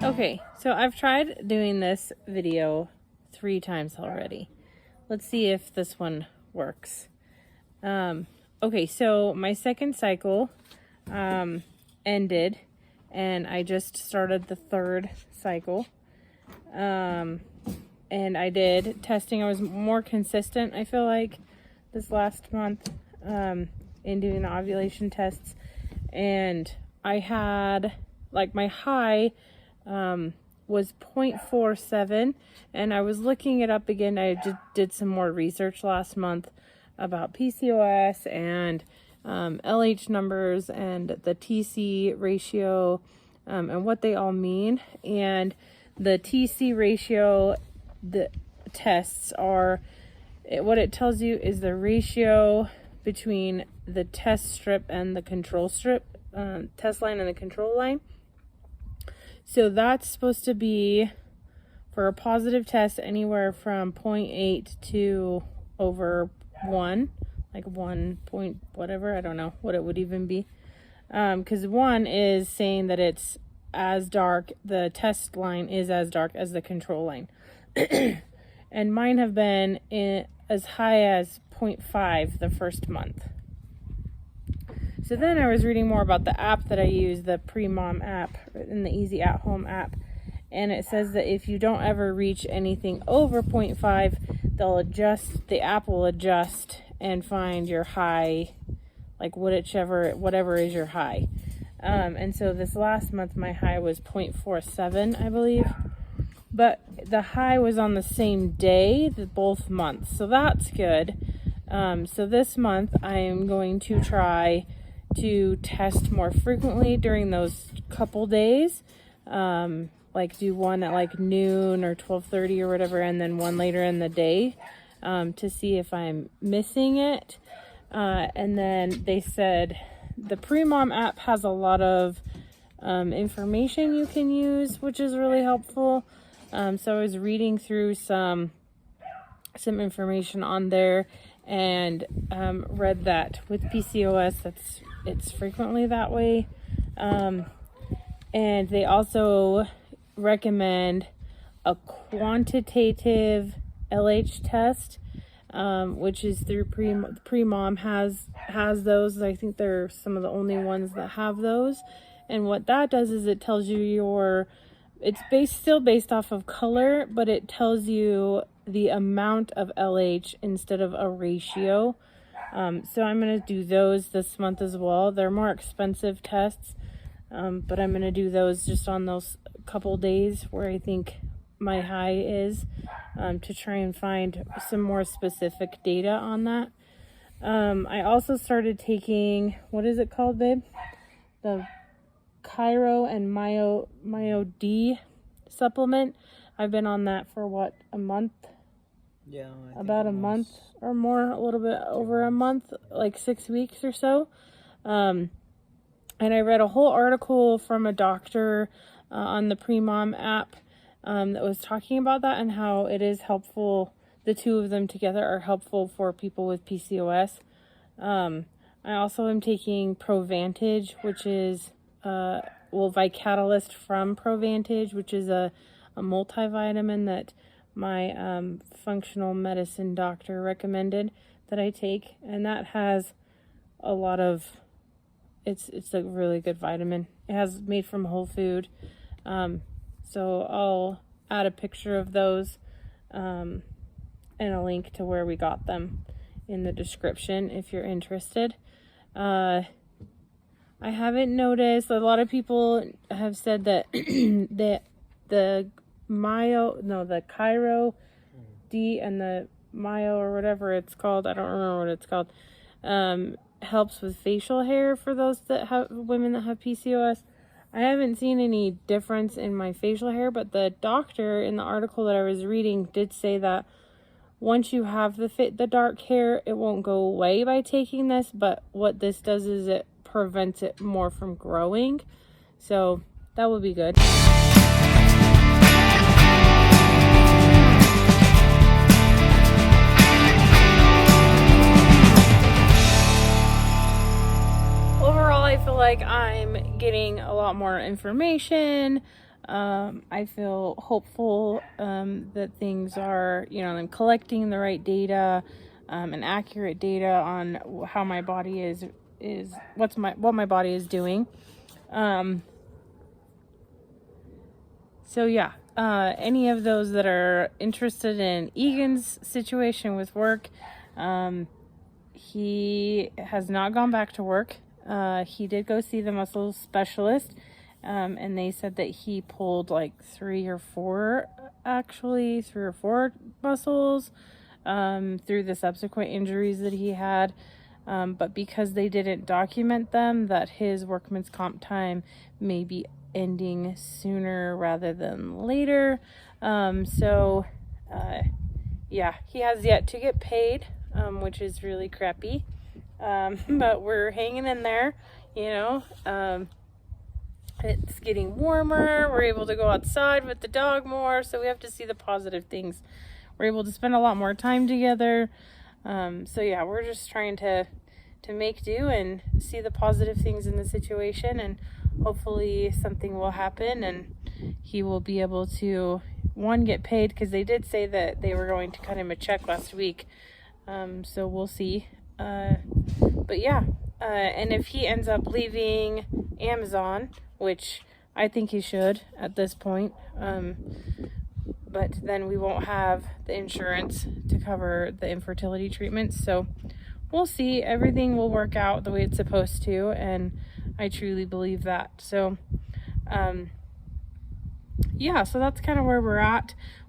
Okay, so I've tried doing this video 3 times already. Let's see if this one works. Okay, so my second cycle ended, and I just started the third cycle. And I did testing. I was more consistent, I feel like, this last month in doing the ovulation tests. And I had, like, my high was 0.47, and I was looking it up again. I just did some more research last month about PCOS and LH numbers and the TC ratio and what they all mean. And the TC ratio, the tests are, what it tells you is the ratio between the test strip and the control strip, test line and the control line. So that's supposed to be, for a positive test, anywhere from 0.8 to over 1, like 1 point whatever. I don't know what it would even be. Because 1 is saying that it's as dark, the test line is as dark as the control line. And mine have been as high as 0.5 the first month. So then I was reading more about the app that I use, the Pre-Mom app, and the Easy At Home app. And it says that if you don't ever reach anything over 0.5, they'll adjust, the app will adjust and find your high, like whatever is your high. And so this last month, my high was 0.47, I believe. But the high was on the same day, both months. So that's good. So this month, I am going to try to test more frequently during those couple days. Like do one at like noon or 12:30 or whatever, and then one later in the day to see if I'm missing it. And then they said the Pre-Mom app has a lot of information you can use, which is really helpful. So I was reading through some information on there, and read that with PCOS, it's frequently that way. And they also recommend a quantitative LH test, which is through Pre-Mom has those. I think they're some of the only ones that have those. And what that does is it tells you it's still based off of color, but it tells you the amount of LH instead of a ratio. So I'm going to do those this month as well. They're more expensive tests, but I'm going to do those just on those couple days where I think my high is, to try and find some more specific data on that. I also started taking, what is it called, babe? The Chiro and Myo D supplement. I've been on that for a month? Yeah, about a month or more, a little bit over a month, like 6 weeks or so. And I read a whole article from a doctor on the Pre-Mom app that was talking about that and how it is helpful. The two of them together are helpful for people with PCOS. I also am taking Provantage, which is Vicatalyst from Provantage, which is a multivitamin that my functional medicine doctor recommended that I take, and that has a lot of, it's a really good vitamin. It has made from whole food. So I'll add a picture of those and a link to where we got them in the description if you're interested. I haven't noticed, a lot of people have said that the Chiro D and the Myo or whatever it's called, I don't remember what it's called, helps with facial hair for those women that have PCOS. I haven't seen any difference in my facial hair, but the doctor in the article that I was reading did say that once you have the dark hair, it won't go away by taking this, but what this does is it prevents it more from growing. So that would be good. Overall, I feel like I'm getting a lot more information. I feel hopeful that things are, I'm collecting the right data and accurate data on how my body is what my body is doing. So yeah, any of those that are interested in Egan's situation with work, he has not gone back to work. He did go see the muscle specialist, and they said that he pulled like three or four muscles through the subsequent injuries that he had. But because they didn't document them, that his workman's comp time may be ending sooner rather than later. Yeah, he has yet to get paid, which is really crappy. But we're hanging in there, it's getting warmer. We're able to go outside with the dog more, so we have to see the positive things. We're able to spend a lot more time together. So yeah, we're just trying to make do and see the positive things in the situation, and hopefully something will happen and he will be able to, one, get paid, because they did say that they were going to cut him a check last week. So we'll see. But yeah, and if he ends up leaving Amazon, which I think he should at this point, but then we won't have the insurance to cover the infertility treatments. So we'll see. Everything will work out the way it's supposed to, and I truly believe that. So yeah, so that's kind of where we're at.